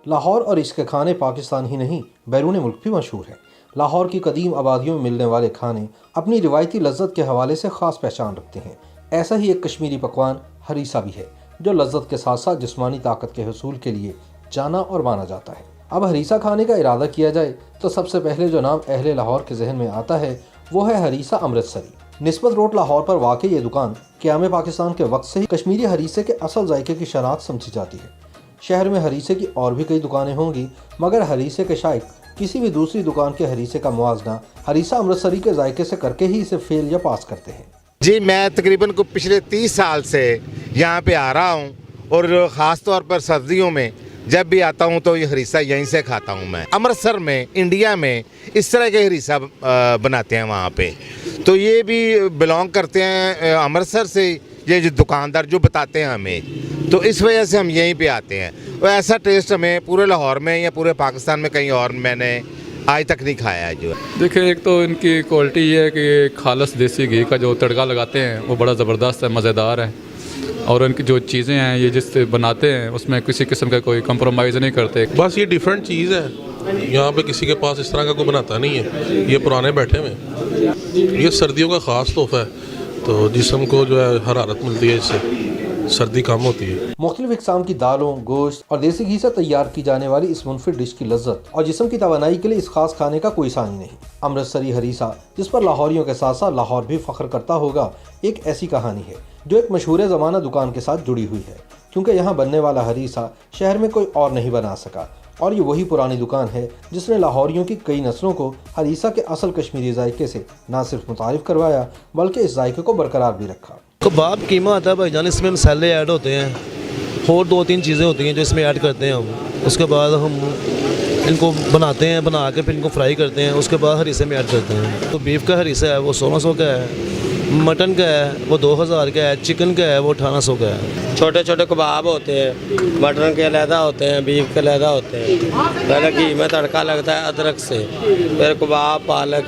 लाहौर और इसके खाने पाकिस्तान ही नहीं बैरून मुल्क भी मशहूर हैं। लाहौर की कदीम आबादियों में मिलने वाले खाने अपनी रिवायती लज्जत के हवाले से ख़ास पहचान रखते हैं। ऐसा ही एक कश्मीरी पकवान हरीसा भी है, जो लज्जत के साथ साथ जिस्मानी ताकत के हसूल के लिए जाना और माना जाता है। अब हरीसा खाने का इरादा किया जाए तो सबसे पहले जो नाम अहले लाहौर के जहन में आता है वो है हरीसा अमृतसरी। निस्बत रोड लाहौर पर वाक़ई ये दुकान क़याम पाकिस्तान के वक्त से ही कश्मीरी हरीसे के असल जायके की शनाख्त समझी जाती है। शहर में हरीसे की और भी कई दुकानें होंगी, मगर हरीसे के शायक किसी भी दूसरी दुकान के हरीसे का मुआवजा हरीसा अमृतसरी के जायके से करके ही इसे फेल या पास करते हैं। जी, मैं तकरीबन को पिछले 30 साल से यहाँ पे आ रहा हूँ और ख़ास तौर पर सर्दियों में जब भी आता हूँ तो ये हरीसा यहीं से खाता हूँ। मैं अमृतसर में, इंडिया में इस तरह के हरीसा बनाते हैं वहाँ पे, तो ये भी बिलोंग करते हैं अमृतसर से। ये जो दुकानदार जो बताते हैं हमें, तो इस वजह से हम यहीं पे आते हैं। और ऐसा टेस्ट हमें पूरे लाहौर में या पूरे पाकिस्तान में कहीं और मैंने आज तक नहीं खाया है। जो देखिए, एक तो इनकी क्वालिटी ये है कि खालस देसी घी का जो तड़का लगाते हैं वो बड़ा ज़बरदस्त है, मज़ेदार है। और उनकी जो चीज़ें हैं ये जिससे बनाते हैं उसमें किसी किस्म का कोई कंप्रोमाइज़ नहीं करते। बस ये डिफरेंट चीज़ है, यहाँ पे किसी के पास इस तरह का कोई बनाता नहीं है। ये पुराने बैठे हुए, ये सर्दियों का ख़ास तोहफ़ा है, तो जिस्म को जो है हरारत मिलती है, इससे सर्दी कम होती है। मुख्तलिफ इक़साम की दालों, गोश्त और देसी घी से तैयार की जाने वाली इस मुनफिद डिश की लज्जत और जिस्म की तवानाई के लिए इस खास खाने का कोई सानी नहीं। अमृतसरी हरीसा, जिस पर लाहौरियों के साथ साथ लाहौर भी फख्र करता होगा, एक ऐसी कहानी है जो एक मशहूर ज़माना दुकान के साथ जुड़ी हुई है, क्योंकि यहाँ बनने वाला हरीसा शहर में कोई और नहीं बना सका। और ये वही पुरानी दुकान है जिसने लाहौरियों की कई नस्लों को हरीसा के असल कश्मीरी जायके से न सिर्फ मुतारिफ करवाया, बल्कि इस जायके को बरकरार भी रखा। कबाब कीमा आता है भाईजान, इसमें मसाले ऐड होते हैं और 2-3 चीज़ें होती हैं जो इसमें ऐड करते हैं हम। उसके बाद हम इनको बनाते हैं, बना के फिर इनको फ्राई करते हैं, उसके बाद हरीसे में ऐड करते हैं। तो बीफ का हरीसा है वो 1600 का है, मटन का है वो 2000 का है, चिकन का है वो 1800 का है। छोटे छोटे कबाब होते हैं, मटन के अलहदा होते हैं, बीफ के अलहदा होते हैं। पहले घी में तड़का लगता है अदरक से, फिर कबाब पालक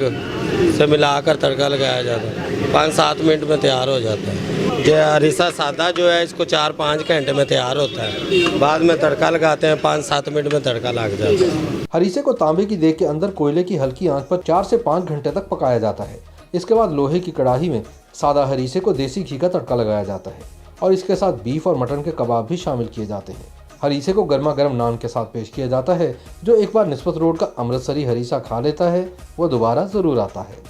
से मिलाकर तड़का लगाया जाता है। 5-7 मिनट में तैयार हो जाता है। ये हरीसा सादा जो है इसको 4-5 घंटे में तैयार होता है, बाद में तड़का लगाते हैं, 5-7 मिनट में तड़का लग जाता है। हरीसे को तांबे की देग के अंदर कोयले की हल्की आंच पर 4 से 5 घंटे तक पकाया जाता है। इसके बाद लोहे की कड़ाही में सादा हरीसे को देसी घी का तड़का लगाया जाता है और इसके साथ बीफ और मटन के कबाब भी शामिल किए जाते हैं। हरीसे को गर्मा गर्म नान के साथ पेश किया जाता है। जो एक बार निस्बत रोड का अमृतसरी हरीसा खा लेता है वो दोबारा जरूर आता है।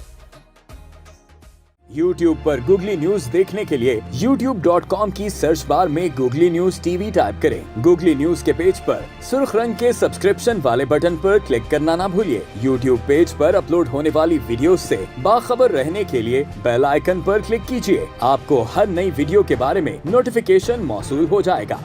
YouTube पर गूगली न्यूज देखने के लिए youtube.com की सर्च बार में गूगली न्यूज टीवी टाइप करें। गूगली न्यूज के पेज पर सुर्ख रंग के सब्सक्रिप्शन वाले बटन पर क्लिक करना ना भूलिए। YouTube पेज पर अपलोड होने वाली वीडियोस से बाखबर रहने के लिए बेल आइकन पर क्लिक कीजिए। आपको हर नई वीडियो के बारे में नोटिफिकेशन मौसूल हो जाएगा।